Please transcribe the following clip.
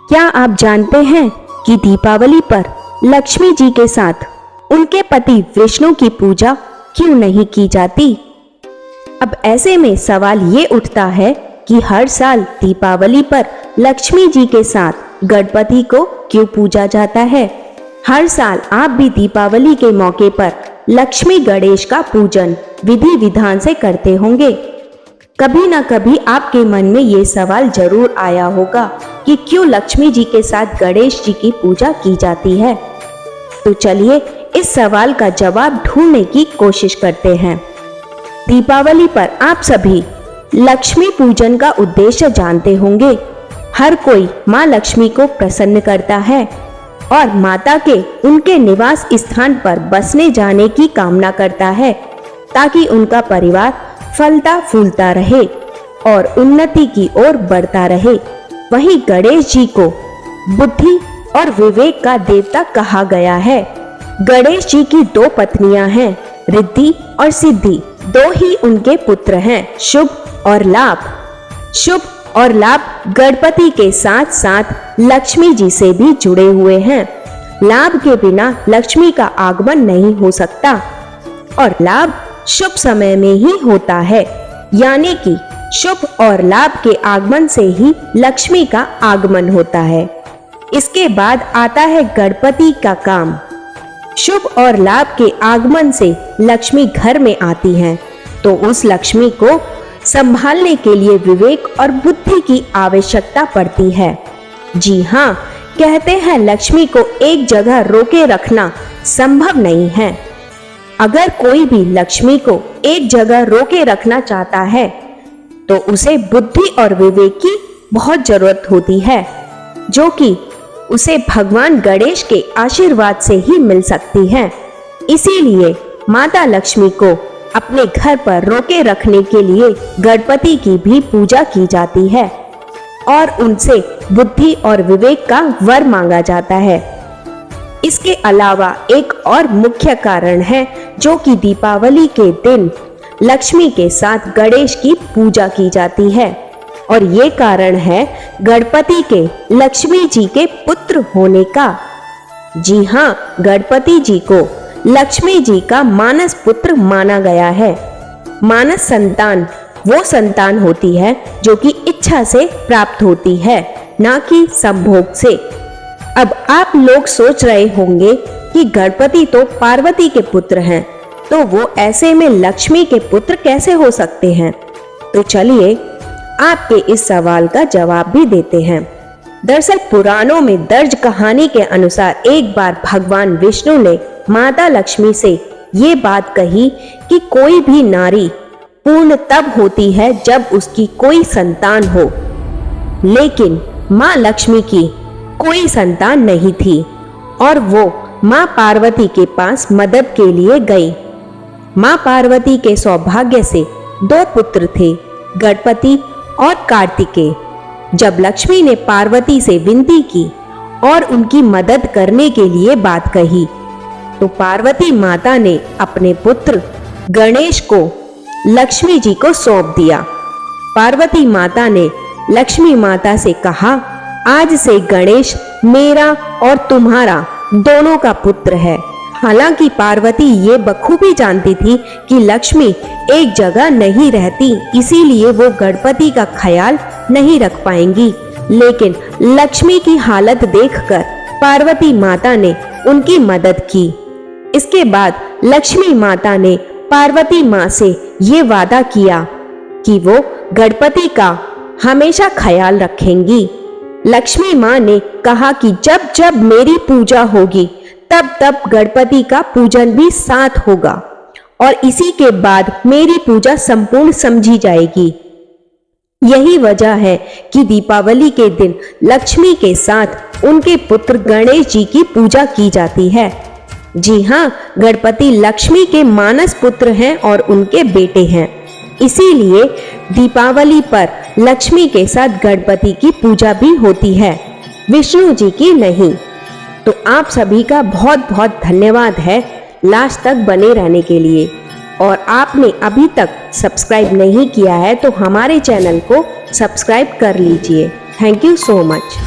क्या आप जानते हैं कि दीपावली पर लक्ष्मी जी के साथ उनके पति विष्णु की पूजा क्यों नहीं की जाती? अब ऐसे में सवाल ये उठता है कि हर साल दीपावली पर लक्ष्मी जी के साथ गणपति को क्यों पूजा जाता है? हर साल आप भी दीपावली के मौके पर लक्ष्मी गणेश का पूजन विधि विधान से करते होंगे। कभी ना कभी आपके मन में ये सवाल जरूर आया होगा कि क्यों लक्ष्मी जी के साथ गणेश जी की पूजा की जाती है। तो चलिए इस सवाल का जवाब ढूंढने की कोशिश करते हैं। दीपावली पर आप सभी लक्ष्मी पूजन का उद्देश्य जानते होंगे। हर कोई माँ लक्ष्मी को प्रसन्न करता है और माता के उनके निवास स्थान पर बसने जाने की कामना करता है ताकि उनका परिवार फलता फूलता रहे और उन्नति की ओर बढ़ता रहे। वहीं गणेश जी को बुद्धि और विवेक का देवता कहा गया है। गणेश जी की दो पत्नियां हैं, रिद्धि और सिद्धि। दो ही उनके पुत्र हैं, शुभ और लाभ। शुभ और लाभ गणपति के साथ साथ लक्ष्मी जी से भी जुड़े हुए हैं। लाभ के बिना लक्ष्मी का आगमन नहीं हो सकता और लाभ शुभ समय में ही होता है, यानी कि शुभ और लाभ के आगमन से ही लक्ष्मी का आगमन होता है। इसके बाद आता है गणपति का काम। शुभ और लाभ के आगमन से लक्ष्मी घर में आती हैं, तो उस लक्ष्मी को संभालने के लिए विवेक और बुद्धि की आवश्यकता पड़ती है। जी हाँ, कहते हैं लक्ष्मी को एक जगह रोके रखना संभव नहीं है। अगर कोई भी लक्ष्मी को एक जगह रोके रखना चाहता है तो उसे बुद्धि और विवेक की बहुत जरूरत होती है, जो कि उसे भगवान गणेश के आशीर्वाद से ही मिल सकती है। इसीलिए माता लक्ष्मी को अपने घर पर रोके रखने के लिए गणपति की भी पूजा की जाती है और उनसे बुद्धि और विवेक का वर मांगा जाता है। इसके अलावा एक और मुख्य कारण है जो कि दीपावली के दिन लक्ष्मी के साथ गणेश की पूजा की जाती है, और ये कारण है गणपति के लक्ष्मी जी के पुत्र होने का। जी हाँ, गणपति जी को लक्ष्मी जी का मानस पुत्र माना गया है। मानस संतान वो संतान होती है जो कि इच्छा से प्राप्त होती है, ना कि संभोग से। अब आप लोग सोच रहे होंगे कि गणपति तो पार्वती के पुत्र हैं, तो वो ऐसे में लक्ष्मी के पुत्र कैसे हो सकते हैं? तो चलिए आपके इस सवाल का जवाब भी देते हैं। दरअसल पुराणों में दर्ज कहानी के अनुसार एक बार भगवान विष्णु ने माता लक्ष्मी से ये बात कही कि कोई भी नारी पूर्ण तब होती है जब उसकी कोई संतान हो, लेकिन माँ लक्ष्मी की कोई संतान नहीं थी और वो माँ पार्वती के पास मदद के लिए गई। माँ पार्वती के सौभाग्य से दो पुत्र थे, गणपति और कार्तिकेय। जब लक्ष्मी ने पार्वती से विनती की और उनकी मदद करने के लिए बात कही, तो पार्वती माता ने अपने पुत्र गणेश को लक्ष्मी जी को सौंप दिया। पार्वती माता ने लक्ष्मी माता से कहा, आज से गणेश मेरा और तुम्हारा दोनों का पुत्र है। हालांकि पार्वती ये बखूबी जानती थी कि लक्ष्मी एक जगह नहीं रहती, इसीलिए वो गणपति का ख्याल नहीं रख पाएंगी, लेकिन लक्ष्मी की हालत देखकर पार्वती माता ने उनकी मदद की। इसके बाद लक्ष्मी माता ने पार्वती माँ से ये वादा किया कि वो गणपति का हमेशा ख्याल रखेंगी। लक्ष्मी माँ ने कहा कि जब जब मेरी पूजा होगी तब तब गणपति का पूजन भी साथ होगा और इसी के बाद मेरी पूजा संपूर्ण समझी जाएगी। यही वजह है कि दीपावली के दिन लक्ष्मी के साथ उनके पुत्र गणेश जी की पूजा की जाती है। जी हाँ, गणपति लक्ष्मी के मानस पुत्र हैं और उनके बेटे हैं। इसीलिए दीपावली पर लक्ष्मी के साथ गणपति की पूजा भी होती है, विष्णु जी की नहीं। तो आप सभी का बहुत बहुत धन्यवाद है लास्ट तक बने रहने के लिए। और आपने अभी तक सब्सक्राइब नहीं किया है तो हमारे चैनल को सब्सक्राइब कर लीजिए। Thank you so much.